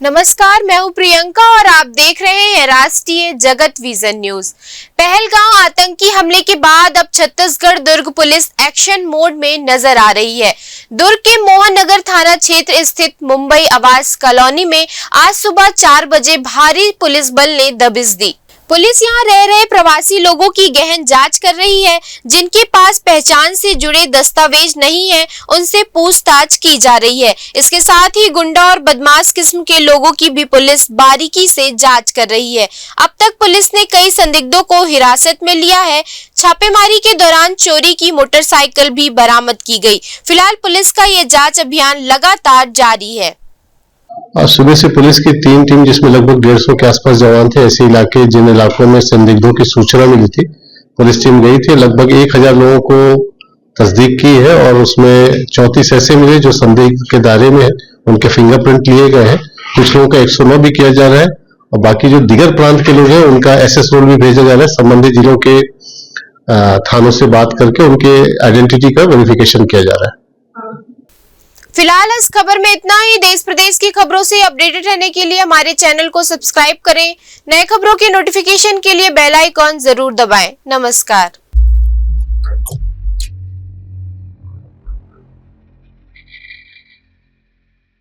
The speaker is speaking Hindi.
नमस्कार, मैं हूं प्रियंका और आप देख रहे हैं राष्ट्रीय जगत विजन न्यूज। पहलगांव आतंकी हमले के बाद अब छत्तीसगढ़ दुर्ग पुलिस एक्शन मोड में नजर आ रही है। दुर्ग के मोहन नगर थाना क्षेत्र स्थित मुंबई आवास कॉलोनी में आज सुबह 4 बजे भारी पुलिस बल ने दबिश दी। पुलिस यहां रह रहे प्रवासी लोगों की गहन जांच कर रही है। जिनके पास पहचान से जुड़े दस्तावेज नहीं है, उनसे पूछताछ की जा रही है। इसके साथ ही गुंडा और बदमाश किस्म के लोगों की भी पुलिस बारीकी से जांच कर रही है। अब तक पुलिस ने कई संदिग्धों को हिरासत में लिया है। छापेमारी के दौरान चोरी की मोटरसाइकिल भी बरामद की गई। फिलहाल पुलिस का ये जांच अभियान लगातार जारी है। आज सुबह से पुलिस की 3 टीम जिसमें लगभग 150 के आसपास जवान थे, ऐसे इलाके जिन इलाकों में संदिग्धों की सूचना मिली थी, पुलिस टीम गई थी। लगभग 1000 लोगों को तस्दीक की है और उसमें 34 ऐसे मिले जो संदिग्ध के दायरे में है, उनके फिंगरप्रिंट लिए गए हैं। कुछ लोगों का 109 भी किया जा रहा है और बाकी जो दिगर प्रांत के लोग हैं उनका एसएस रोल भी भेजा जा रहा है। संबंधित जिलों के थानों से बात करके उनके आइडेंटिटी का वेरिफिकेशन किया जा रहा है। फिलहाल इस खबर में इतना ही। देश प्रदेश की खबरों से अपडेटेड रहने के लिए हमारे चैनल को सब्सक्राइब करें। नए खबरों के नोटिफिकेशन के लिए बेल आइकॉन जरूर दबाएं। नमस्कार।